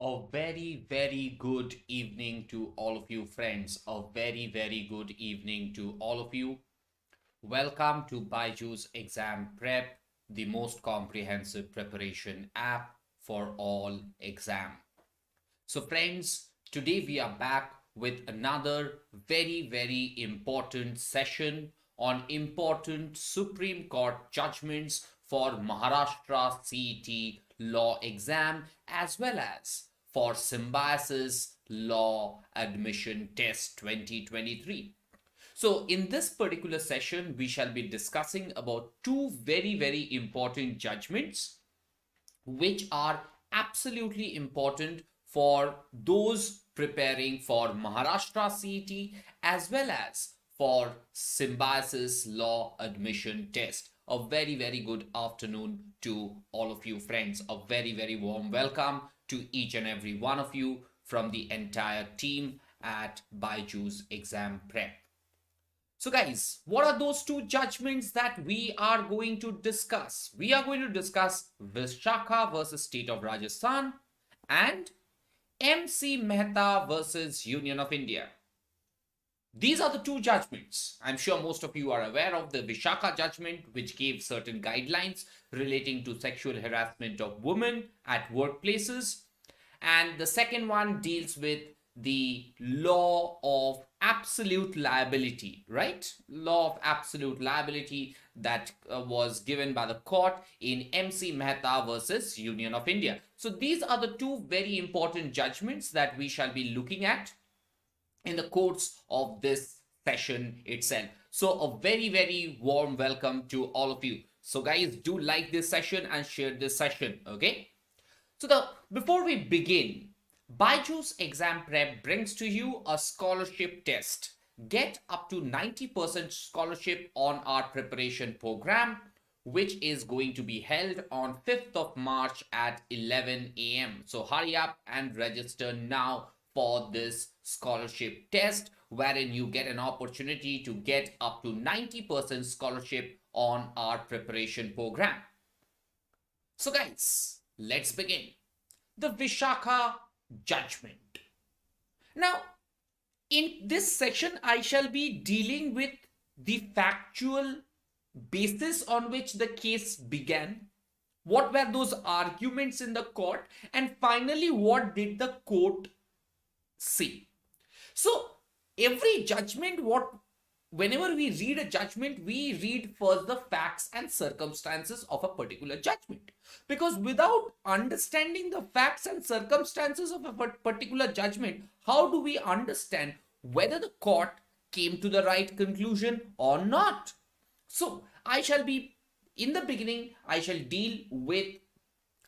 A very, very good evening to all of you, friends. A very, very good evening to all of you. Welcome to BYJU'S Exam Prep, the most comprehensive preparation app for all exam. So, friends, today we are back with another very, very important session on important Supreme Court judgments for Maharashtra CET law exam as well as for Symbiosis Law Admission Test 2023. So in this particular session, we shall be discussing about two very, very important judgments which are absolutely important for those preparing for Maharashtra CET as well as for Symbiosis Law Admission Test. A very, very good afternoon to all of you, friends. A very, very warm welcome to each and every one of you from the entire team at BYJU'S Exam Prep. So guys, what are those two judgments that we are going to discuss? We are going to discuss Vishaka versus State of Rajasthan and MC Mehta versus Union of India. These are the two judgments. I'm sure most of you are aware of the Vishaka judgment, which gave certain guidelines relating to sexual harassment of women at workplaces. And the second one deals with the law of absolute liability, right? Law of absolute liability that was given by the court in MC Mehta versus Union of India. So these are the two very important judgments that we shall be looking at in the course of this session itself. So a very, very warm welcome to all of you. So guys, do like this session and share this session, okay? So before we begin, BYJU'S Exam Prep brings to you a scholarship test. Get up to 90% scholarship on our preparation program, which is going to be held on 5th of March at 11 a.m. So hurry up and register now for this scholarship test, wherein you get an opportunity to get up to 90% scholarship on our preparation program. So guys, let's begin. The Vishaka judgment. Now, in this section, I shall be dealing with the factual basis on which the case began. What were those arguments in the court? And finally, what did the court say? So, every judgment, whenever we read a judgment, we read first the facts and circumstances of a particular judgment. Because without understanding the facts and circumstances of a particular judgment, how do we understand whether the court came to the right conclusion or not? So, in the beginning, I shall deal with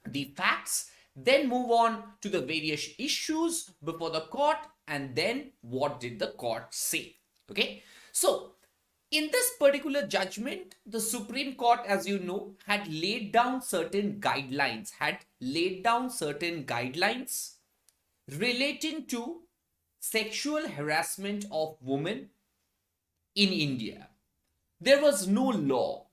the facts, then move on to the various issues before the court, and then what did the court say? Okay, so in this particular judgment, the Supreme Court, as you know, had laid down certain guidelines, relating to sexual harassment of women in India. There was no law.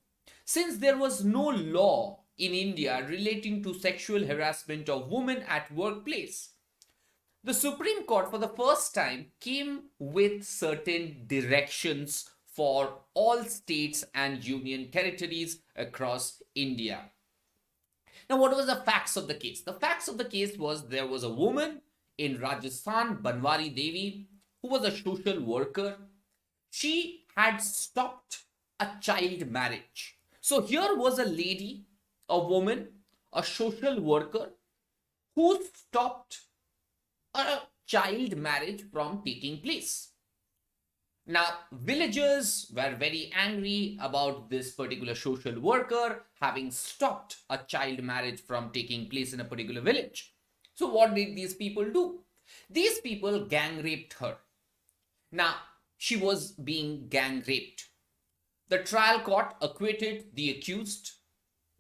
Since there was no law in India relating to sexual harassment of women at workplace, the Supreme Court for the first time came with certain directions for all states and union territories across India. Now, what was the facts of the case? The facts of the case was there was a woman in Rajasthan, Banwari Devi, who was a social worker. She had stopped a child marriage. So here was a lady, a woman, a social worker who stopped a child marriage from taking place. Now, villagers were very angry about this particular social worker having stopped a child marriage from taking place in a particular village. So what did these people do? These people gang raped her. Now, she was being gang raped. The trial court acquitted the accused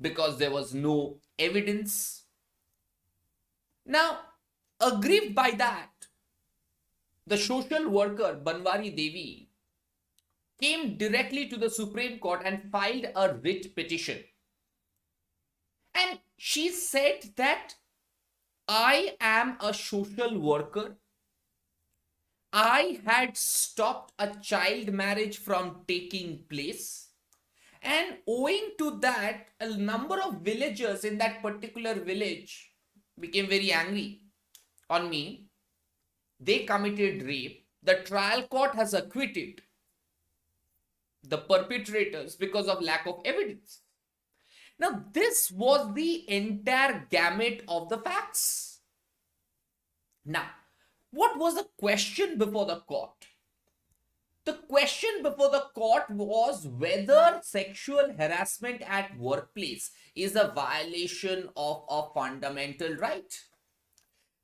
because there was no evidence. Now, aggrieved by that, the social worker Banwari Devi came directly to the Supreme Court and filed a writ petition. And she said that I am a social worker. I had stopped a child marriage from taking place. And owing to that, a number of villagers in that particular village became very angry on me. They committed rape. The trial court has acquitted the perpetrators because of lack of evidence. Now, this was the entire gamut of the facts. Now, what was the question before the court? The question before the court was whether sexual harassment at workplace is a violation of a fundamental right.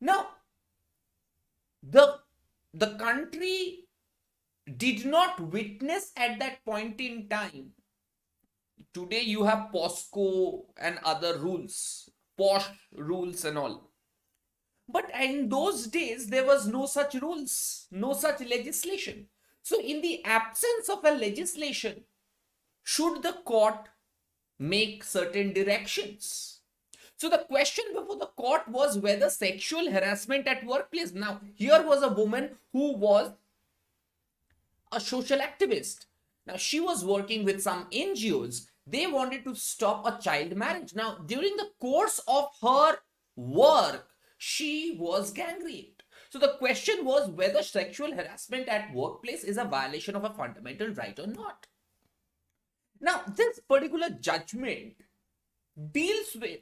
Now, the country did not witness at that point in time. Today you have POSCO and other rules, POSH rules and all. But in those days, there was no such rules, no such legislation. So in the absence of a legislation, should the court make certain directions? So the question before the court was whether sexual harassment at workplace. Now, here was a woman who was a social activist. Now, she was working with some NGOs. They wanted to stop a child marriage. Now, during the course of her work, she was gang raped. So the question was whether sexual harassment at workplace is a violation of a fundamental right or not. Now, this particular judgment deals with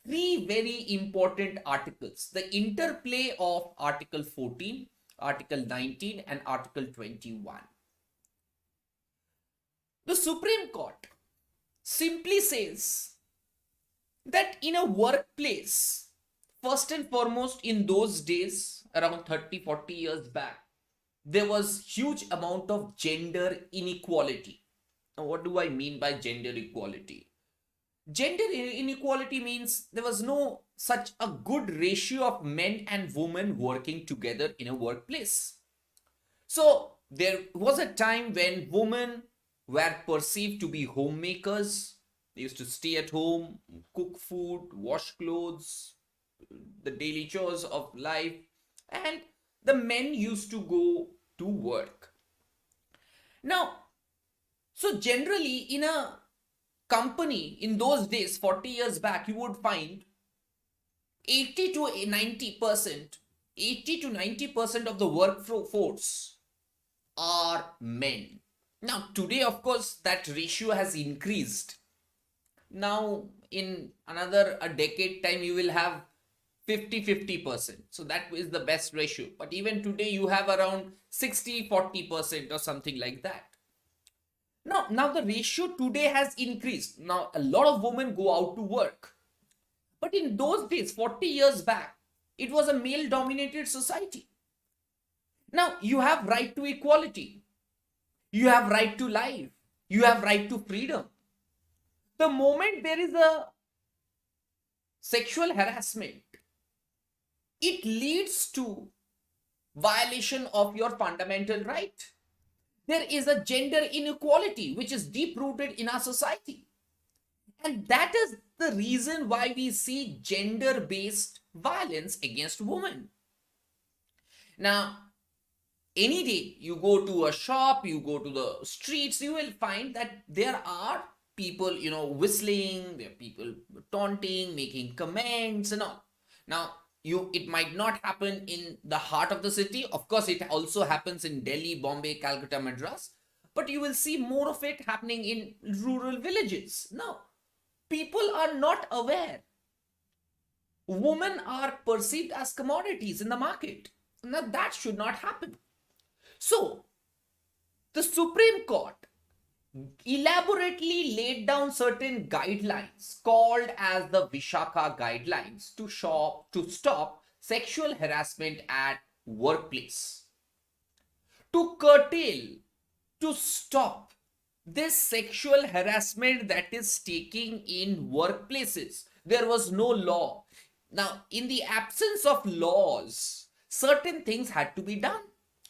three very important articles: the interplay of Article 14, Article 19, and Article 21. The Supreme Court simply says that in a workplace, first and foremost, in those days, around 30-40 years back, there was huge amount of gender inequality. Now, what do I mean by gender equality? Gender inequality means there was no such a good ratio of men and women working together in a workplace. So there was a time when women were perceived to be homemakers. They used to stay at home, cook food, wash clothes, the daily chores of life, and the men used to go to work. Now, so generally in a company in those days, 40 years back, you would find 80 to 90% of the workforce are men. Now, today, of course, that ratio has increased. Now, in another a decade time, you will have 50-50%. So that is the best ratio. But even today, you have around 60-40% or something like that. Now the ratio today has increased. Now, a lot of women go out to work. But in those days, 40 years back, it was a male-dominated society. Now, you have right to equality. You have right to life. You have right to freedom. The moment there is a sexual harassment, it leads to violation of your fundamental right. There is a gender inequality which is deep-rooted in our society. And that is the reason why we see gender-based violence against women. Now, any day you go to a shop, you go to the streets, you will find that there are people, whistling, there are people taunting, making comments and all. Now, it might not happen in the heart of the city. Of course, it also happens in Delhi, Bombay, Calcutta, Madras. But you will see more of it happening in rural villages. Now, people are not aware. Women are perceived as commodities in the market. Now, that should not happen. So, the Supreme Court elaborately laid down certain guidelines called as the Vishaka guidelines to stop sexual harassment at workplace. To curtail, to stop this sexual harassment that is taking in workplaces, there was no law. Now, in the absence of laws, certain things had to be done.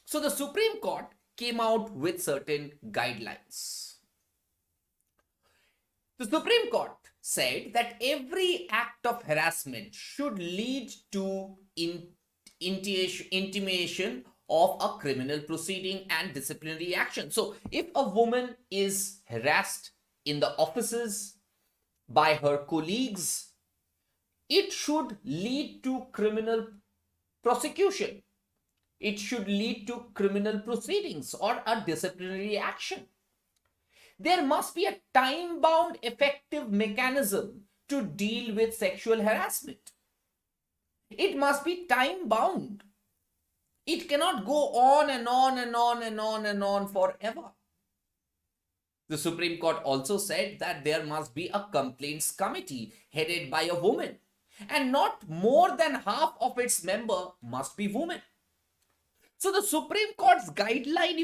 So the Supreme Court came out with certain guidelines. The Supreme Court said that every act of harassment should lead to intimation of a criminal proceeding and disciplinary action. So if a woman is harassed in the offices by her colleagues, it should lead to criminal prosecution. It should lead to criminal proceedings or a disciplinary action. There must be a time-bound effective mechanism to deal with sexual harassment. It must be time-bound. It cannot go on and on and on and on and on forever. The Supreme Court also said that there must be a complaints committee headed by a woman, and not more than half of its members must be women. So the Supreme Court's guideline,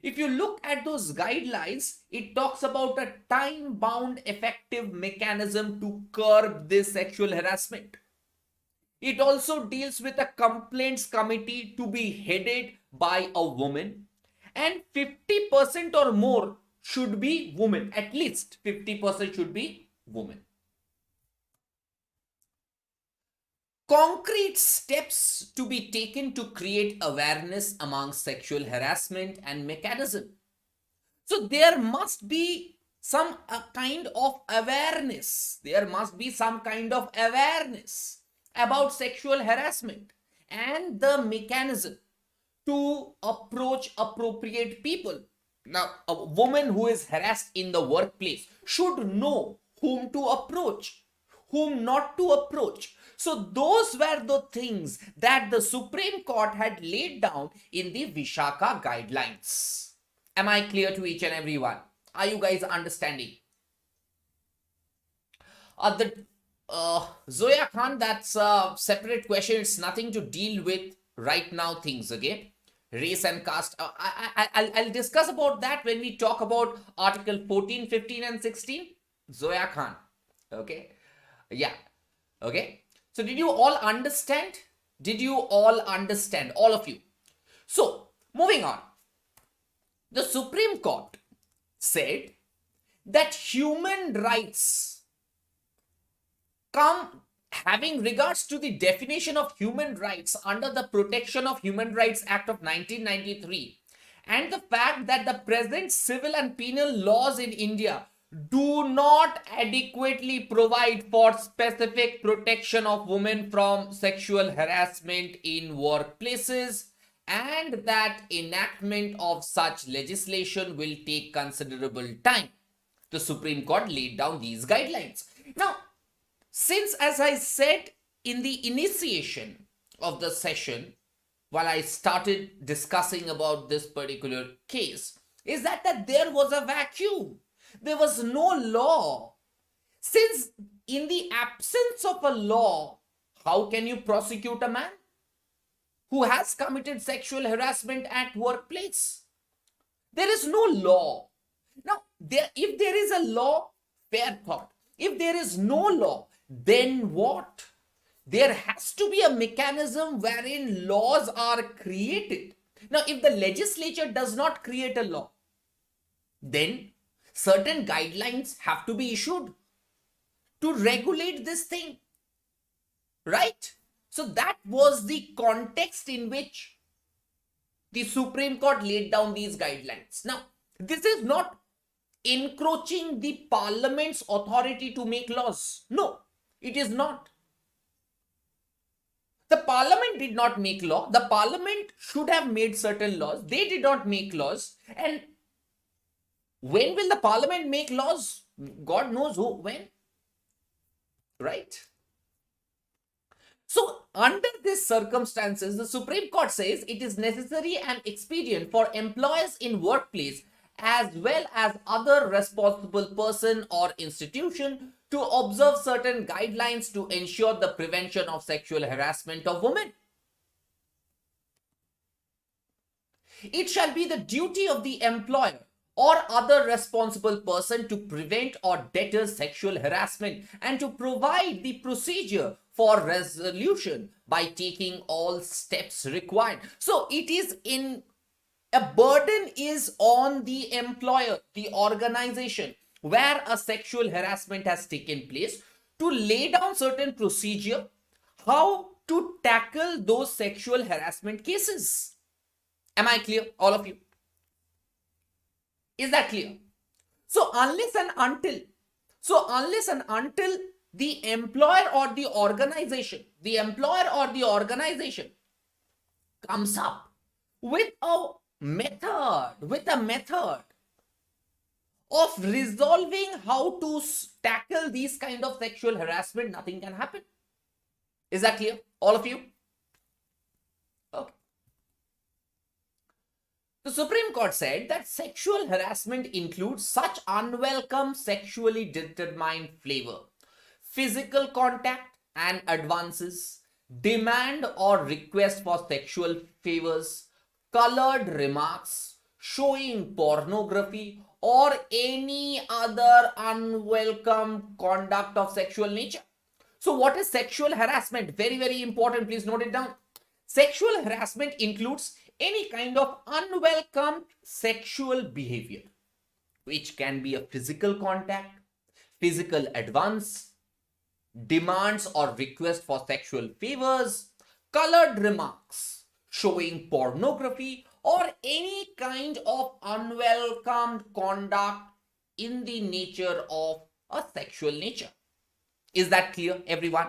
if you look at those guidelines, it talks about a time-bound effective mechanism to curb this sexual harassment. It also deals with a complaints committee to be headed by a woman, and 50% or more should be women. At least 50% should be women. Concrete steps to be taken to create awareness among sexual harassment and mechanism. So there must be some kind of awareness. There must be some kind of awareness about sexual harassment and the mechanism to approach appropriate people. Now, a woman who is harassed in the workplace should know whom to approach, whom not to approach. So those were the things that the Supreme Court had laid down in the Vishaka guidelines. Am I clear to each and every one? Are you guys understanding? Zoya Khan, that's a separate question. It's nothing to deal with right now things, okay? Race and caste. I'll discuss about that when we talk about Article 14, 15 and 16. Zoya Khan. Okay? Yeah. Okay? So did you all understand? Did you all understand? All of you. So, moving on. The Supreme Court said that human rights come having regards to the definition of human rights under the Protection of Human Rights Act of 1993 and the fact that the present civil and penal laws in India do not adequately provide for specific protection of women from sexual harassment in workplaces, and that enactment of such legislation will take considerable time. The Supreme Court laid down these guidelines. Now, since, as I said in the initiation of the session, while I started discussing about this particular case, is that there was a vacuum. There was no law. Since in the absence of a law, how can you prosecute a man who has committed sexual harassment at workplace? There is no law. Now, if there is a law, fair thought. If there is no law, then what? There has to be a mechanism wherein laws are created. Now, if the legislature does not create a law, then certain guidelines have to be issued to regulate this thing, right? So that was the context in which the Supreme Court laid down these guidelines. Now, this is not encroaching the Parliament's authority to make laws. No, it is not. The Parliament did not make law. The Parliament should have made certain laws. They did not make laws. And when will the Parliament make laws? God knows when. Right? So, under these circumstances, the Supreme Court says it is necessary and expedient for employers in workplace as well as other responsible person or institution to observe certain guidelines to ensure the prevention of sexual harassment of women. It shall be the duty of the employer or other responsible person to prevent or deter sexual harassment and to provide the procedure for resolution by taking all steps required. So it is a burden is on the employer, the organization, where a sexual harassment has taken place to lay down certain procedure how to tackle those sexual harassment cases. Am I clear, all of you? Is that clear? So unless and until the employer or the organization comes up with a method of resolving how to tackle these kind of sexual harassment, nothing can happen. Is that clear, all of you? Okay. The Supreme Court said that sexual harassment includes such unwelcome sexually determined flavor, physical contact and advances, demand or request for sexual favors, colored remarks, showing pornography, or any other unwelcome conduct of sexual nature. So what is sexual harassment? Very, very important. Please note it down. Sexual harassment includes any kind of unwelcome sexual behavior, which can be a physical contact, physical advance, demands or request for sexual favors, colored remarks, showing pornography, or any kind of unwelcome conduct in the nature of a sexual nature. Is that clear, everyone?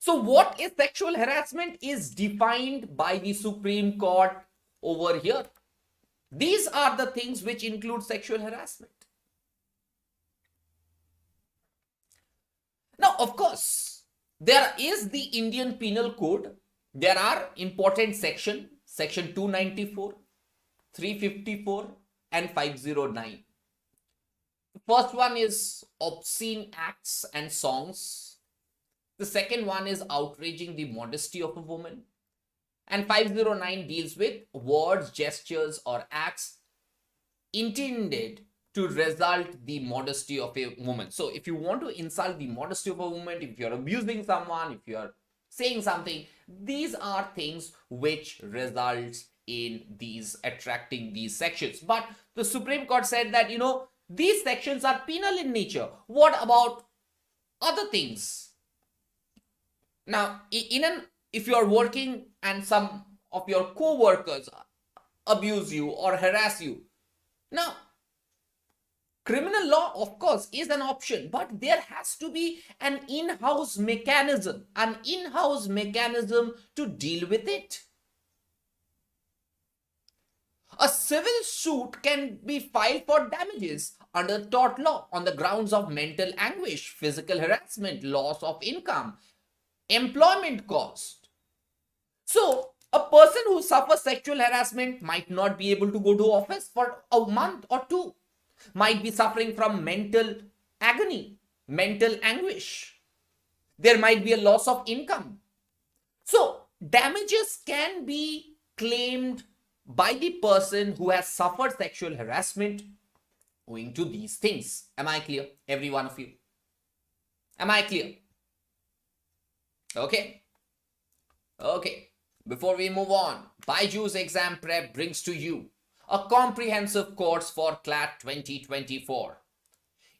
So what is sexual harassment is defined by the Supreme Court over here. These are the things which include sexual harassment. Now, of course, there is the Indian Penal Code. There are important sections, section 294, 354 and 509. The first one is obscene acts and songs. The second one is outraging the modesty of a woman. And 509 deals with words, gestures or acts intended to result the modesty of a woman. So if you want to insult the modesty of a woman, if you're abusing someone, if you're saying something, these are things which results in these attracting these sections. But the Supreme Court said that, these sections are penal in nature. What about other things? Now, if you are working and some of your co-workers abuse you or harass you, now, criminal law, of course, is an option, but there has to be an in-house mechanism to deal with it. A civil suit can be filed for damages under tort law on the grounds of mental anguish, physical harassment, loss of income, employment cost. So, a person who suffers sexual harassment might not be able to go to office for a month or two, might be suffering from mental agony, mental anguish. There might be a loss of income. So, damages can be claimed by the person who has suffered sexual harassment owing to these things. Am I clear, every one of you? Am I clear? Okay. Before we move on, BYJU'S Exam Prep brings to you a comprehensive course for CLAT 2024.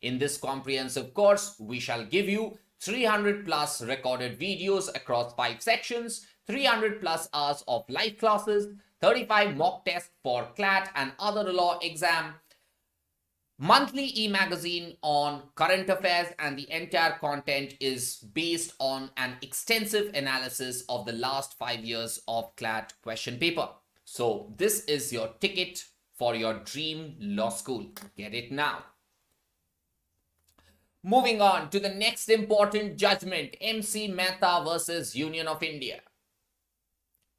In this comprehensive course, we shall give you 300 plus recorded videos across 5 sections, 300 plus hours of live classes, 35 mock tests for CLAT and other law exam, monthly e-magazine on current affairs, and the entire content is based on an extensive analysis of the last 5 years of CLAT question paper. So this is your ticket for your dream law school. Get it now. Moving on to the next important judgment, MC Mehta versus Union of India.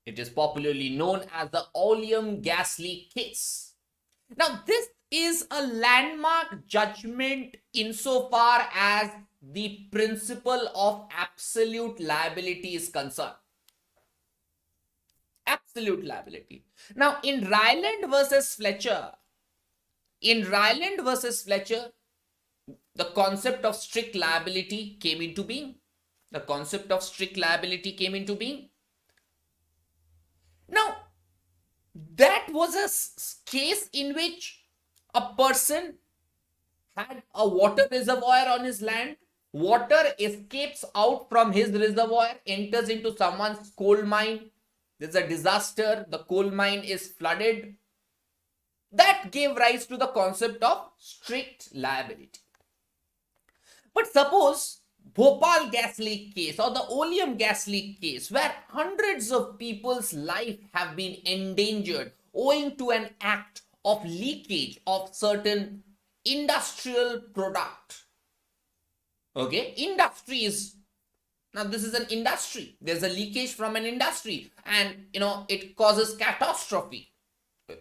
It is popularly known as the oleum gas leak case. Now, this is a landmark judgment insofar as the principle of absolute liability is concerned. Absolute liability. Now, in Ryland versus Fletcher, the concept of strict liability came into being. Now, that was a case in which a person had a water reservoir on his land. Water escapes out from his reservoir, enters into someone's coal mine. There's a disaster, the coal mine is flooded. That gave rise to the concept of strict liability. But suppose Bhopal gas leak case or the oleum gas leak case, where hundreds of people's life have been endangered owing to an act of leakage of certain industrial product. Okay, industries. Now this is an industry. There's a leakage from an industry, and it causes catastrophe.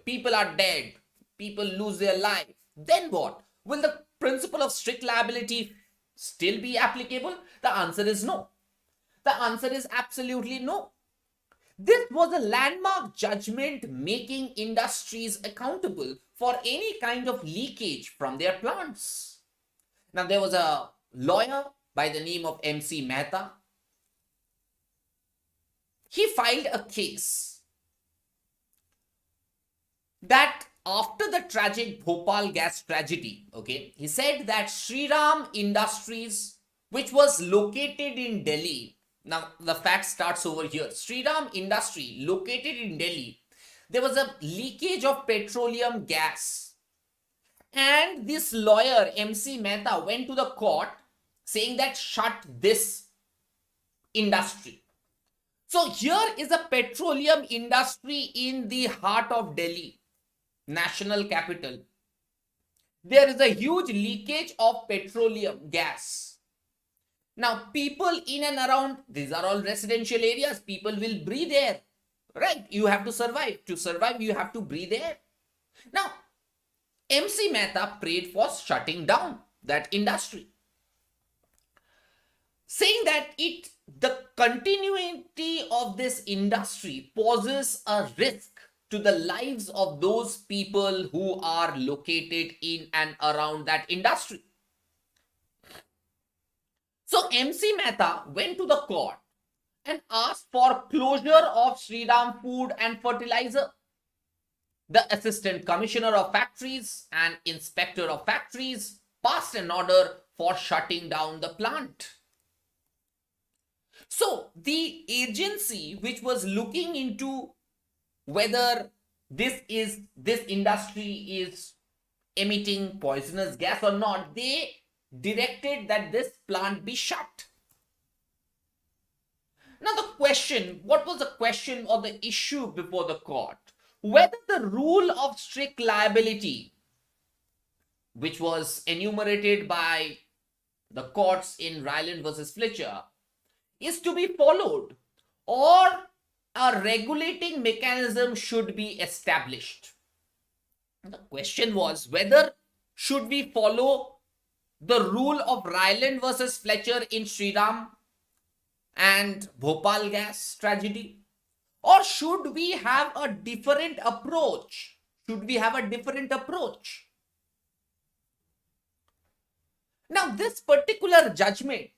People are dead. People lose their life. Then what? Will the principle of strict liability still be applicable? The answer is no. The answer is absolutely no. This was a landmark judgment making industries accountable for any kind of leakage from their plants. Now, there was a lawyer by the name of MC Mehta. He filed a case that after the tragic Bhopal gas tragedy, okay, he said that Shriram Industries, which was located in Delhi, now the fact starts over here. Shriram Industry, located in Delhi, there was a leakage of petroleum gas. And this lawyer, MC Mehta, went to the court saying that shut this industry. So here is a petroleum industry in the heart of Delhi, national capital. There is a huge leakage of petroleum gas. Now, people in and around, these are all residential areas, people will breathe air, right? You have to survive. To survive, you have to breathe air. Now, MC Mehta prayed for shutting down that industry, saying that the continuity of this industry poses a risk to the lives of those people who are located in and around that industry. So MC Mehta went to the court and asked for closure of Shriram Food and Fertilizer. The Assistant Commissioner of Factories and Inspector of Factories passed an order for shutting down the plant. So the agency which was looking into whether this industry is emitting poisonous gas or not, they directed that this plant be shut. Now the question, what was the question or the issue before the court? Whether the rule of strict liability, which was enumerated by the courts in Ryland versus Fletcher, is to be followed, or a regulating mechanism should be established. The question was whether should we follow the rule of Ryland versus Fletcher in Shriram and Bhopal gas tragedy, or should we have a different approach? Should we have a different approach? Now, this particular judgment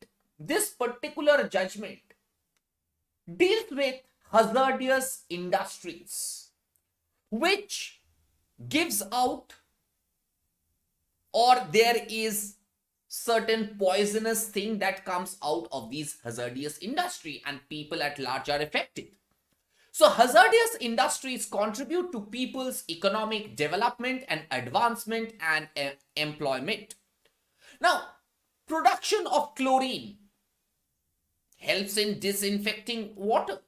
deals with hazardous industries, which gives out, or there is certain poisonous thing that comes out of these hazardous industry and people at large are affected. So hazardous industries contribute to people's economic development and advancement and employment. Now, production of chlorine helps in disinfecting water,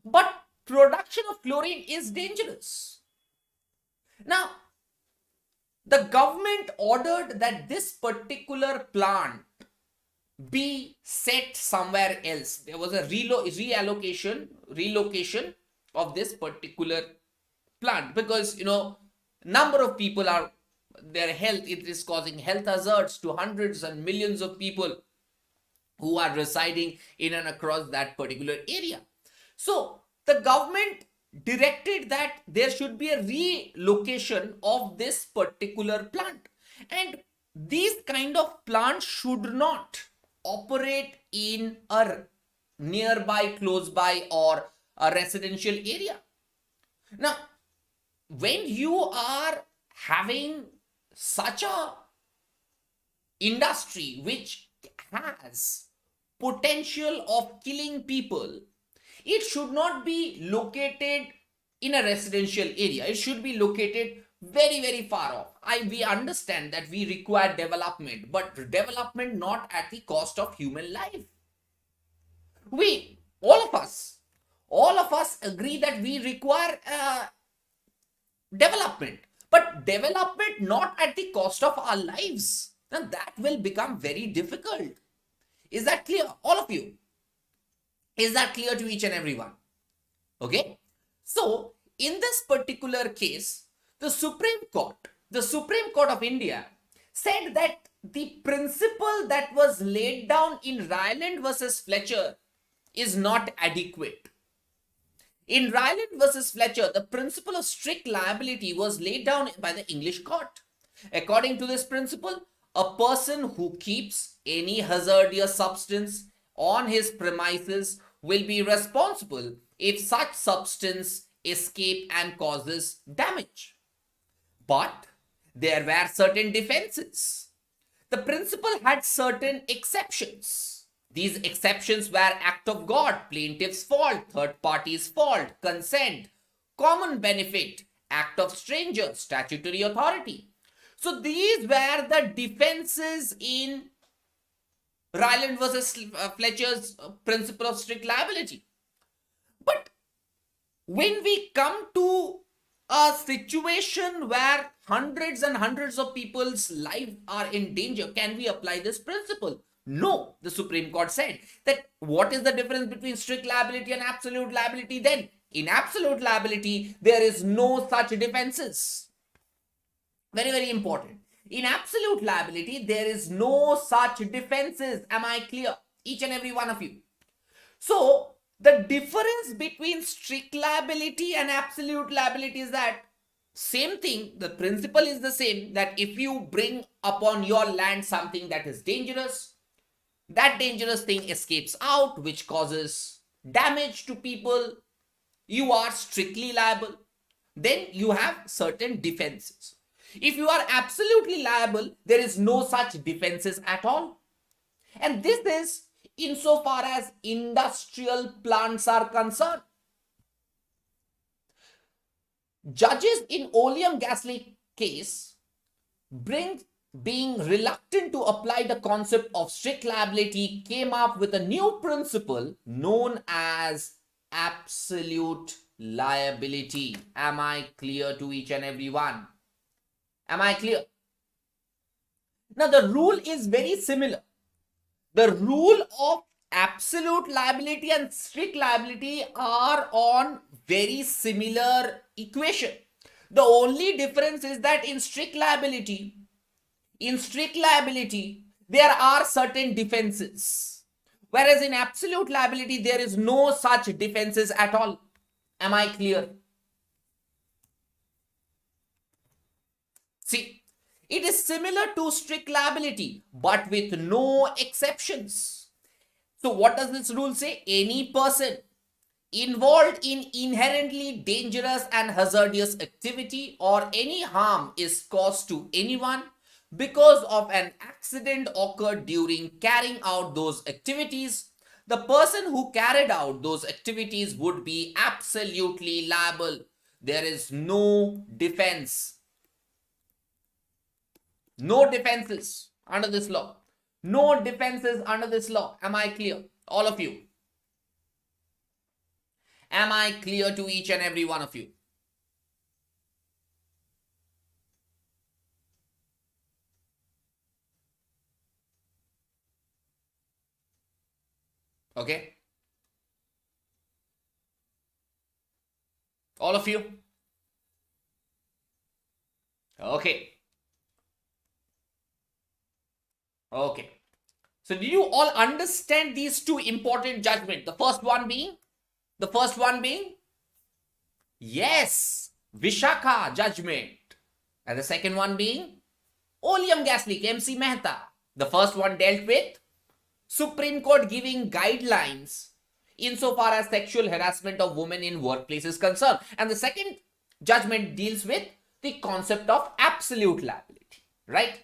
but production of chlorine is dangerous. Now, the government ordered that this particular plant be set somewhere else. There was a relocation of this particular plant because number of people are, their health, it is causing health hazards to hundreds and millions of people who are residing in and across that particular area. So the government directed that there should be a relocation of this particular plant, and these kind of plants should not operate in a nearby, close by, or a residential area. Now, when you are having such a industry which has potential of killing people, it should not be located in a residential area. It should be located very, very far off. We understand that we require development, but development not at the cost of human life. We, all of us agree that we require development, but development not at the cost of our lives. Now that will become very difficult. Is that clear, all of you? Is that clear to each and everyone? Okay. So in this particular case, the Supreme Court of India said that the principle that was laid down in Ryland versus Fletcher is not adequate. In Ryland versus Fletcher, the principle of strict liability was laid down by the English court. According to this principle, a person who keeps any hazardous substance on his premises will be responsible if such substance escape and causes damage. But there were certain defenses. The principle had certain exceptions. These exceptions were act of God, plaintiff's fault, third party's fault, consent, common benefit, act of stranger, statutory authority. So these were the defenses in Ryland versus Fletcher's principle of strict liability. But when we come to a situation where hundreds and hundreds of people's lives are in danger, can we apply this principle? No, the Supreme Court said that what is the difference between strict liability and absolute liability then? In absolute liability, there is no such defenses. Very, very important. In absolute liability, there is no such defenses. Am I clear? Each and every one of you. So, the difference between strict liability and absolute liability is that same thing, the principle is the same, that if you bring upon your land something that is dangerous, that dangerous thing escapes out, which causes damage to people, you are strictly liable. Then you have certain defenses. If you are absolutely liable, there is no such defenses at all. And this is insofar as industrial plants are concerned. Judges in Oleum Gasly case being reluctant to apply the concept of strict liability came up with a new principle known as absolute liability. Am I clear to each and every one? Am I clear? Now the rule is very similar. The rule of absolute liability and strict liability are on very similar equation. The only difference is that in strict liability, there are certain defenses. Whereas in absolute liability, there is no such defenses at all. Am I clear? See, it is similar to strict liability, but with no exceptions. So what does this rule say? Any person involved in inherently dangerous and hazardous activity or any harm is caused to anyone because of an accident occurred during carrying out those activities, the person who carried out those activities would be absolutely liable. There is no defense. No defenses under this law. No defenses under this law. Am I clear? All of you. Am I clear to each and every one of you? Okay? All of you? Okay. Okay. So did you all understand these two important judgments? The first one being, yes, Vishaka judgment. And the second one being Oleum Gasly, MC Mehta. The first one dealt with Supreme Court giving guidelines insofar as sexual harassment of women in workplace is concerned. And the second judgment deals with the concept of absolute liability, right?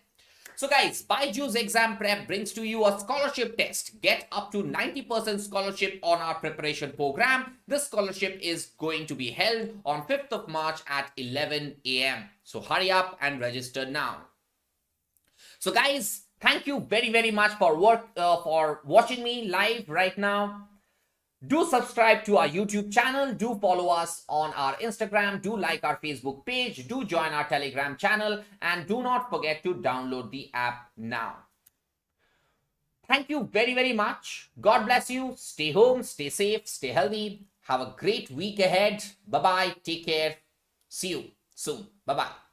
So guys, BYJU'S Exam Prep brings to you a scholarship test. Get up to 90% scholarship on our preparation program. This scholarship is going to be held on 5th of March at 11 a.m. So hurry up and register now. So guys, thank you very much for watching me live right now. Do subscribe to our YouTube channel, do follow us on our Instagram, do like our Facebook page, do join our Telegram channel, and do not forget to download the app now. Thank you very much. God bless you. Stay home, stay safe, stay healthy. Have a great week ahead. Bye-bye. Take care. See you soon. Bye-bye.